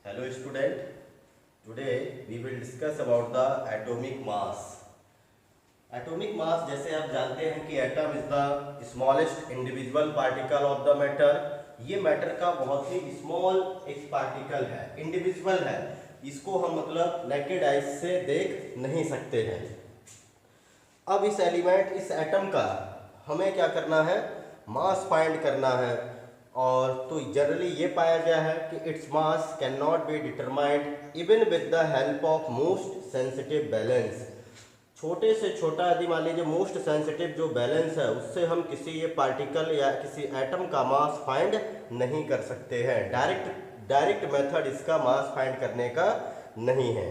Hello student, today we will discuss about the atomic mass. Atomic mass जैसे आप जानते हैं कि atom is the smallest individual particle of the matter. ये matter का बहुत ही स्मॉल एक पार्टिकल है, इंडिविजुअल है, इसको हम मतलब नेकेड आइज से देख नहीं सकते हैं। अब इस एलिमेंट इस एटम का हमें क्या करना है, मास फाइंड करना है। और तो जनरली ये पाया गया है कि its mass can not be determined even with the help of most sensitive balance. छोटे से छोटा यदि मान लीजिए मोस्ट सेंसिटिव जो बैलेंस है उससे हम किसी ये पार्टिकल या किसी एटम का मास फाइंड नहीं कर सकते हैं। डायरेक्ट मेथड इसका मास फाइंड करने का नहीं है।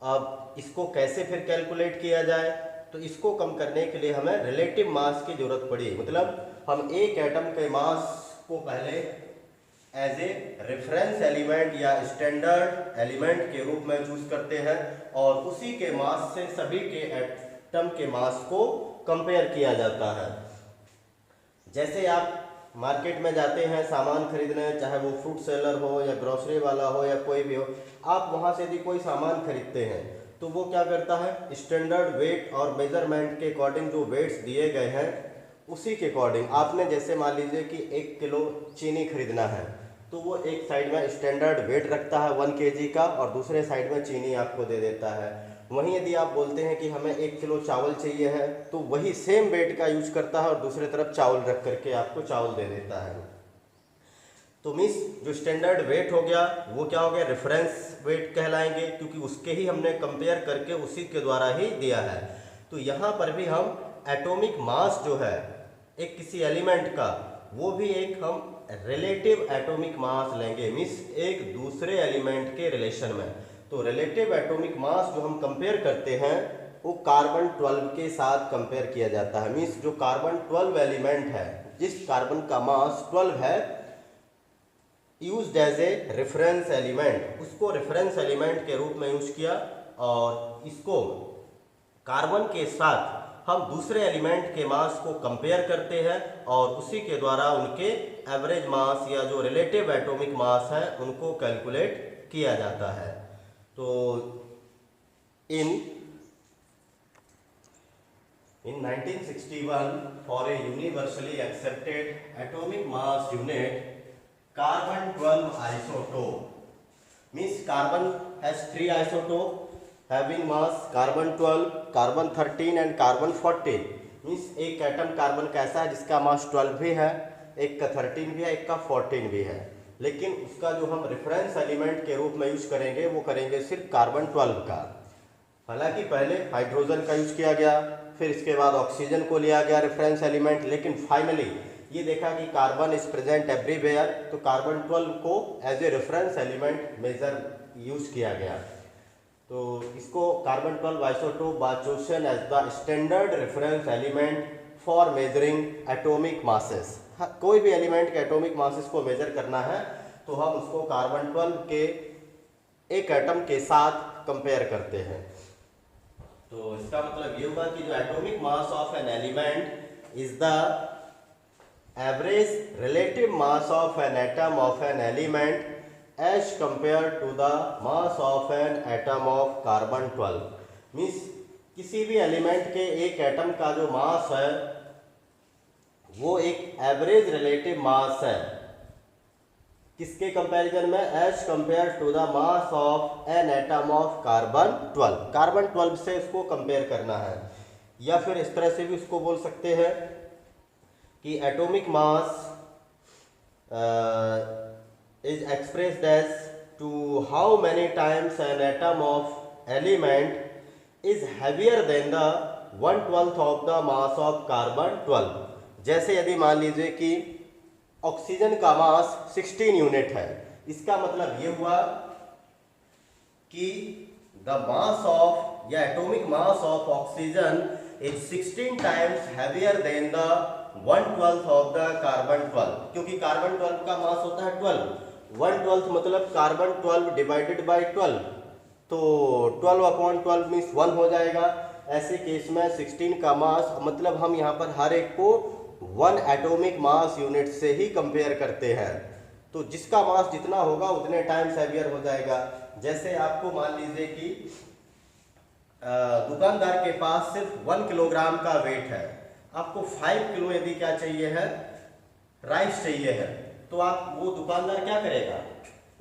अब इसको कैसे फिर कैलकुलेट किया जाए, तो इसको कम करने के लिए हमें रिलेटिव मास की जरूरत पड़ी। मतलब हम एक एटम के मास को पहले एज ए रेफरेंस एलिमेंट या स्टैंडर्ड एलिमेंट के रूप में चूज करते हैं और उसी के मास से सभी के एटम के मास को कंपेयर किया जाता है। जैसे आप मार्केट में जाते हैं सामान खरीदने, चाहे वो फ्रूट सेलर हो या ग्रोसरी वाला हो या कोई भी हो, आप वहाँ से यदि कोई सामान खरीदते हैं तो वो क्या करता है, स्टैंडर्ड वेट और मेजरमेंट के अकॉर्डिंग जो वेट्स दिए गए हैं उसी के अकॉर्डिंग आपने जैसे मान लीजिए कि 1 किलो चीनी खरीदना है तो वो एक साइड में स्टैंडर्ड वेट रखता है 1 kg का और दूसरे साइड में चीनी आपको दे देता है। वहीं यदि आप बोलते हैं कि हमें 1 किलो चावल चाहिए है तो वही सेम वेट का यूज करता है और दूसरे तरफ चावल रख करके आपको चावल दे देता है। तो मीन्स जो स्टैंडर्ड वेट हो गया वो क्या हो गया, रेफरेंस वेट कहलाएंगे, क्योंकि उसके ही हमने कंपेयर करके उसी के द्वारा ही दिया है। तो यहाँ पर भी हम एटॉमिक मास जो है एक किसी एलिमेंट का, वो भी एक हम रिलेटिव एटॉमिक मास लेंगे, मीन्स एक दूसरे एलिमेंट के रिलेशन में। तो रिलेटिव एटॉमिक मास जो हम कंपेयर करते हैं वो कार्बन 12 के साथ कंपेयर किया जाता है। मीन्स जो कार्बन 12 एलिमेंट है, जिस कार्बन का मास 12 है, used as a reference element, उसको रेफरेंस एलिमेंट के रूप में यूज किया और इसको कार्बन के साथ हम दूसरे एलिमेंट के मास को कंपेयर करते हैं और उसी के द्वारा उनके एवरेज मास या जो रिलेटिव एटॉमिक मास है उनको कैलकुलेट किया जाता है। तो इन 1961 for a universally accepted atomic mass unit carbon 12 isotope, means carbon has 3 isotope having mass carbon 12, carbon 13 and carbon 14। Means एक एटम कार्बन का ऐसा है जिसका मास 12 भी है, एक का 13 भी है, एक का 14 भी है, लेकिन उसका जो हम रेफरेंस एलिमेंट के रूप में यूज करेंगे वो करेंगे सिर्फ कार्बन 12 का। हालांकि पहले हाइड्रोजन का यूज किया गया, फिर इसके बाद ऑक्सीजन को लिया गया रेफरेंस एलिमेंट, लेकिन फाइनली ये देखा कि कार्बन इज प्रेजेंट एवरीवेयर, तो कार्बन 12 को as a reference element measure use किया गया। तो इसको carbon 12 isotope was chosen as the standard reference element for measuring atomic masses. कोई भी एलिमेंट के एटॉमिक मासेस को मेजर करना है तो हम उसको कार्बन 12 के एक एटम के साथ कंपेयर करते हैं। तो इसका मतलब ये हुआ कि जो atomic mass of an element is the average relative mass of an atom of an element as compared to the mass of an atom of carbon 12। Means किसी भी एलिमेंट के एक एटम का जो मास है वो एक एवरेज रिलेटिव मास है, किसके कंपैरिजन में, as compare to the mass of an atom of carbon 12। Carbon 12 से इसको कंपेयर करना है, या फिर इस तरह से भी उसको बोल सकते हैं कि atomic mass is expressed as to how many times an atom of element is heavier than the 1/12 of the mass of carbon 12। जैसे यदि मान लीजिए कि ऑक्सीजन का मास 16 यूनिट है, इसका मतलब ये हुआ कि द मास ऑफ या atomic mass of oxygen is 16 times heavier than the 1/12 of the carbon 12, क्योंकि कार्बन 12 का मास होता है 12, 1/12 मतलब कार्बन 12 डिवाइडेड बाई 12, तो 12/12 मीन्स 1 हो जाएगा। ऐसे केस में 16 का मास, मतलब हम यहाँ पर हर एक को 1 एटॉमिक मास यूनिट से ही कंपेयर करते हैं। तो जिसका मास जितना होगा उतने टाइम्स हैवियर हो जाएगा। जैसे आपको मान लीजिए कि दुकानदार के पास सिर्फ 1 किलोग्राम का वेट है, आपको 5 किलो यदि क्या चाहिए है, राइस चाहिए है, तो आप वो दुकानदार क्या करेगा,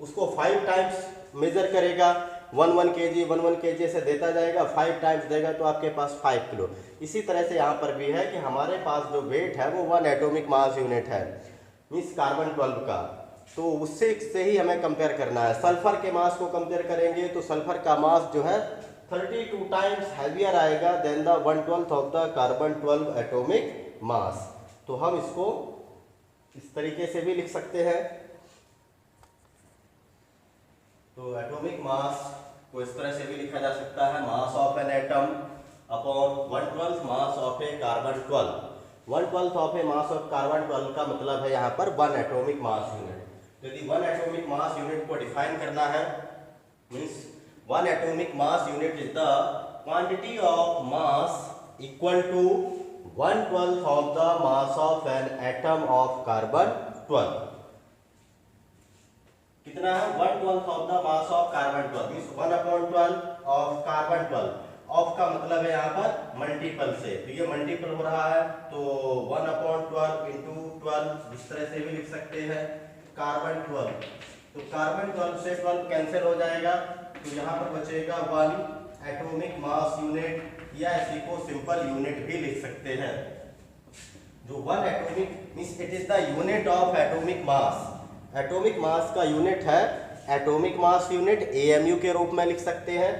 उसको 5 टाइम्स मेजर करेगा, 1 kg 1 kg से देता जाएगा, 5 टाइम्स देगा तो आपके पास 5 किलो। इसी तरह से यहाँ पर भी है कि हमारे पास जो वेट है वो 1 एटॉमिक मास यूनिट है, मीन्स कार्बन 12 का, तो उससे ही हमें कंपेयर करना है। सल्फर के मास को कंपेयर करेंगे तो सल्फर का मास जो है 32 टाइम्स हैवियर आएगा than the 1/12 of the carbon 12 atomic mass. तो हम इसको इस तरीके से भी लिख सकते हैं। तो एटॉमिक मास को इस तरह से भी लिखा जा सकता है, मास of an atom upon 1/12 mass of A carbon 12। 1/12 of A mass of carbon 12 का मतलब है यहाँ पर 1 एटॉमिक मास यूनिट। यदि 1 एटॉमिक मास यूनिट को डिफाइन करना है, means 1 atomic mass unit is the quantity of mass equal to 1/12 of the mass of an atom of carbon 12। कितना है, 1/12 of the mass of carbon 12 means 1/12 of carbon 12। Of का मतलब है यहाँ पर मल्टीपल से, तो ये मल्टीपल हो रहा है तो 1/12 into 12 इस तरह से भी लिख सकते हैं कार्बन 12। तो कार्बन 12 से 12 कैंसिल हो जाएगा तो यहाँ पर बचेगा 1 एटॉमिक मास यूनिट, या इसी को सिंपल यूनिट भी लिख सकते हैं। जो 1 atomic means it is the unit of atomic mass. Atomic mass का यूनिट है एटॉमिक मास यूनिट, एएमयू के रूप में लिख सकते हैं,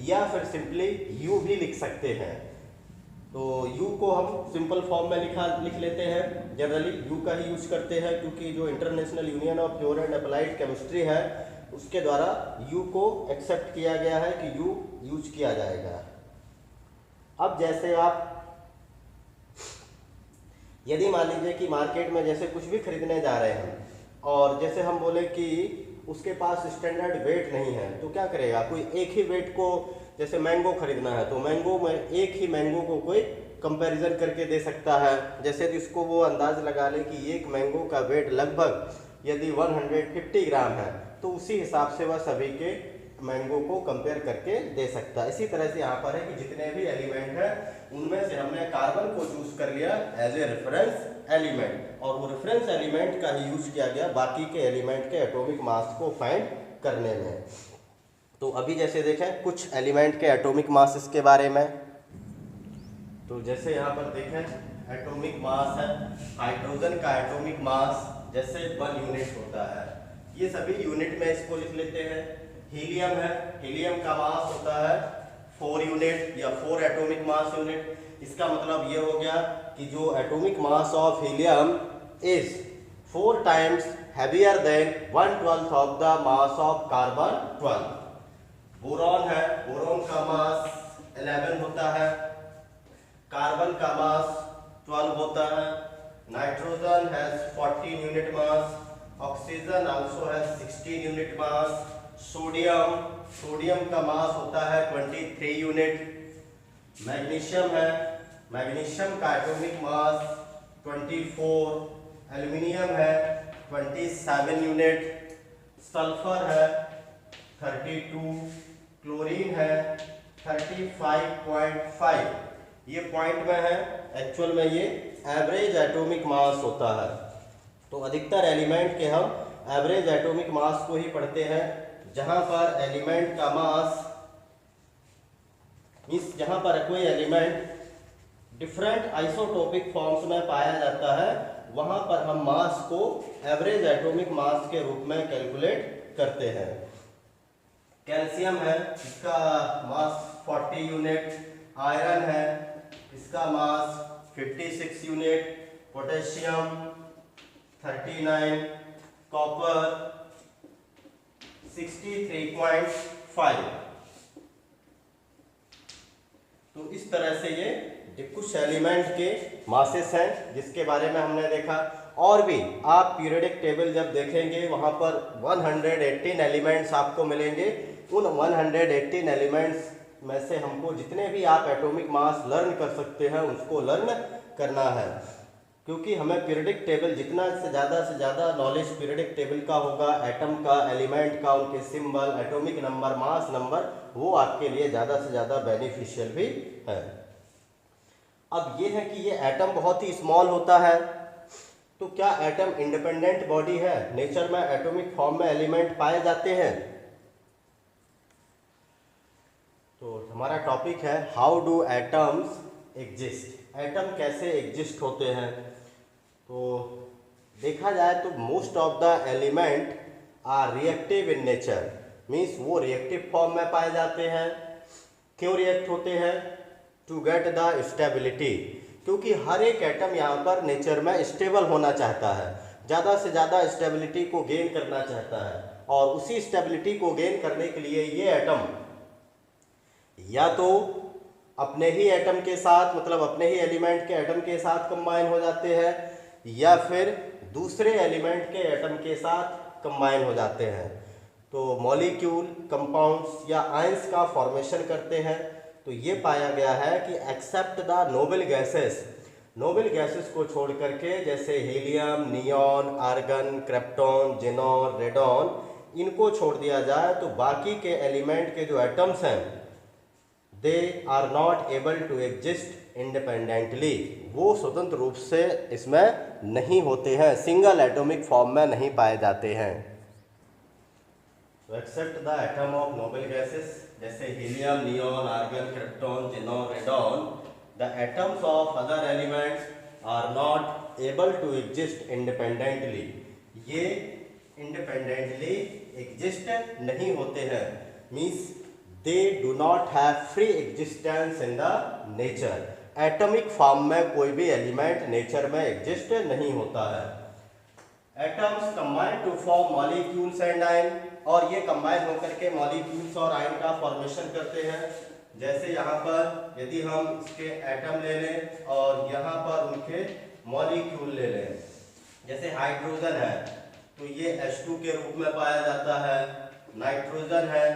या फिर सिंपली यू भी लिख सकते हैं। तो यू को हम सिंपल फॉर्म में लिख लेते हैं, जनरली यू का ही यूज करते हैं क्योंकि जो international union of pure and applied chemistry है उसके द्वारा यू को एक्सेप्ट किया गया है कि यू यूज किया जाएगा। अब जैसे आप यदि मान लीजिए कि मार्केट में जैसे कुछ भी खरीदने जा रहे हैं और जैसे हम बोले कि उसके पास स्टैंडर्ड वेट नहीं है तो क्या करेगा, कोई एक ही वेट को, जैसे मैंगो खरीदना है तो मैंगो में एक ही मैंगो को कोई कंपैरिजन करके दे सकता है। जैसे जिसको वो अंदाज लगा ले कि एक मैंगो का वेट लगभग यदि 150 ग्राम है तो उसी हिसाब से वह सभी के मैंगो को कंपेयर करके दे सकता है। इसी तरह से यहाँ पर है कि जितने भी एलिमेंट हैं उनमें से हमने कार्बन को चूज कर लिया एज ए रेफरेंस एलिमेंट, और वो रेफरेंस एलिमेंट का ही यूज किया गया बाकी के एलिमेंट के एटॉमिक मास को फाइंड करने में। तो अभी जैसे देखें कुछ एलिमेंट के एटॉमिक मास के बारे में, तो जैसे यहाँ पर देखें एटॉमिक मास है, हाइड्रोजन का एटॉमिक मास जैसे 1 यूनिट होता है, ये सभी यूनिट में इसको लिख लेते हैं। हीलियम है, हीलियम का मास होता है 4 यूनिट या 4 एटॉमिक मास यूनिट। इसका मतलब ये हो गया कि जो atomic mass of helium is 4 times heavier than 1/12 of the mass of carbon 12। Boron है, बोरॉन का मास 11 होता है, कार्बन का मास 12 होता है, nitrogen has 14 unit mass, oxygen also has 16 unit mass, sodium का मास होता है 23 यूनिट, मैग्नीशियम है, मैग्नीशियम का एटॉमिक मास 24, एल्युमिनियम है 27 यूनिट, सल्फर है 32, क्लोरीन है 35.5। ये पॉइंट में है, एक्चुअल में ये एवरेज एटॉमिक मास होता है। तो अधिकतर एलिमेंट के हम एवरेज एटॉमिक मास को ही पढ़ते हैं, जहां पर एलिमेंट का मास मींस जहां पर कोई एलिमेंट डिफरेंट आइसोटोपिक फॉर्म्स में पाया जाता है वहां पर हम मास को एवरेज एटॉमिक मास के रूप में कैलकुलेट करते हैं। कैल्शियम है, इसका मास 40 यूनिट, आयरन है, इसका मास 56 यूनिट, पोटेशियम 39, कॉपर 63.5। तो इस तरह से ये कुछ एलिमेंट के मासेस हैं जिसके बारे में हमने देखा। और भी आप पीरियोडिक टेबल जब देखेंगे वहां पर 118 एलिमेंट्स आपको मिलेंगे। उन 118 एलिमेंट्स में से हमको जितने भी आप एटॉमिक मास लर्न कर सकते हैं उसको लर्न करना है। क्योंकि हमें पीरियडिक टेबल जितना से ज़्यादा नॉलेज पीरियडिक टेबल का होगा, एटम का, एलिमेंट का, उनके symbol, atomic number, mass number, वो आपके लिए ज़्यादा से ज़्यादा बेनिफिशियल भी है। अब ये है कि ये एटम बहुत ही स्मॉल होता है, तो क्या एटम इंडिपेंडेंट बॉडी है? नेचर में एटॉमिक फॉर्म में एलिमेंट पाए जाते हैं। तो हमारा टॉपिक है how do atoms exist, atom कैसे एग्जिस्ट होते हैं। तो देखा जाए तो most of the element are reactive in nature, means वो रिएक्टिव फॉर्म में पाए जाते हैं। क्यों रिएक्ट होते हैं? टू गेट द स्टेबिलिटी, क्योंकि हर एक एटम यहाँ पर नेचर में स्टेबल होना चाहता है, ज़्यादा से ज़्यादा स्टेबिलिटी को गेन करना चाहता है, और उसी स्टेबिलिटी को गेन करने के लिए ये एटम या तो अपने ही एटम के साथ, मतलब अपने ही एलिमेंट के एटम के साथ कंबाइन हो जाते हैं, या फिर दूसरे एलिमेंट के एटम के साथ कंबाइन हो जाते हैं। तो मॉलिक्यूल, कंपाउंड्स या आयंस का फॉर्मेशन करते हैं। तो ये पाया गया है कि except the noble gases, noble gases को छोड़ करके, जैसे helium, neon, argon, krypton, xenon, radon, इनको छोड़ दिया जाए तो बाकी के एलिमेंट के जो एटम्स हैं they are not able to exist independently, वो स्वतंत्र रूप से इसमें नहीं होते हैं, सिंगल एटॉमिक फॉर्म में नहीं पाए जाते हैं। तो except the atom of noble gases जैसे helium, neon, argon, krypton, xenon, radon, the atoms of other elements are not able to exist independently, ये इंडिपेंडेंटली एग्जिस्ट नहीं होते हैं, means they do not have free existence in the nature. Atomic form में कोई भी element nature में exist नहीं होता है। Atoms combine to form molecules and ion, और ये कंबाइन होकर के मॉलिक्यूल्स और आयन का फॉर्मेशन करते हैं। जैसे यहाँ पर यदि हम इसके एटम ले लें और यहाँ पर उनके मॉलिक्यूल ले लें, जैसे हाइड्रोजन है तो ये H2 के रूप में पाया जाता है, नाइट्रोजन है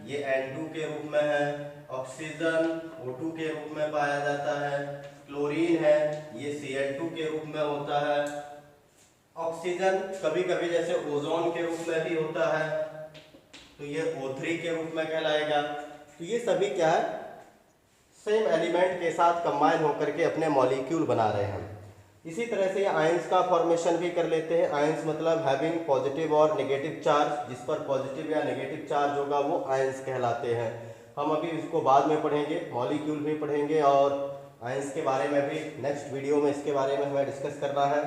ये N2 के रूप में है, ऑक्सीजन O2 के रूप में पाया जाता है, क्लोरीन है ये Cl2 के रूप में होता है, ऑक्सीजन कभी कभी जैसे ओजोन के रूप में भी होता है तो ये O3 के रूप में कहलाएगा। तो ये सभी क्या है, सेम एलिमेंट के साथ कंबाइन होकर के अपने मॉलिक्यूल बना रहे हैं। इसी तरह से आयंस का फॉर्मेशन भी कर लेते हैं। आयंस मतलब हैविंग पॉजिटिव और नेगेटिव चार्ज, जिस पर पॉजिटिव या नेगेटिव चार्ज होगा वो आयंस कहलाते हैं। हम अभी इसको बाद में पढ़ेंगे, मॉलिक्यूल भी पढ़ेंगे और आयंस के बारे में भी नेक्स्ट वीडियो में इसके बारे में हमें डिस्कस करना है।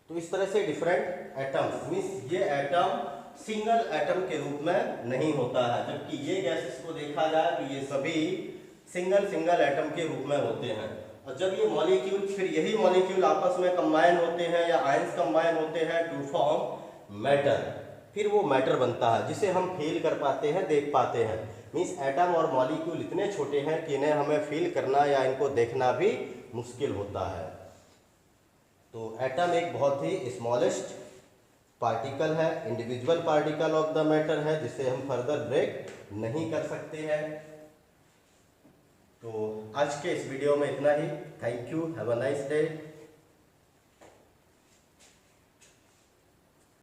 तो इस तरह से डिफरेंट एटम्स, मीन्स ये एटम सिंगल एटम के रूप में नहीं होता है, जबकि ये गैसेस को देखा जाए तो ये सभी सिंगल एटम के रूप में होते हैं। और जब ये मॉलिक्यूल, फिर यही मॉलिक्यूल आपस में कंबाइन होते हैं या आयंस कंबाइन होते हैं टू फॉर्म मैटर, फिर वो मैटर बनता है जिसे हम फील कर पाते हैं, देख पाते हैं। मीन्स एटम और मॉलिक्यूल इतने छोटे हैं कि इन्हें हमें फील करना या इनको देखना भी मुश्किल होता है। तो एटम एक बहुत ही स्मॉलेस्ट पार्टिकल है, individual particle of the matter है, जिसे हम फर्दर ब्रेक नहीं कर सकते हैं। तो आज के इस वीडियो में इतना ही। Thank you, have a nice day.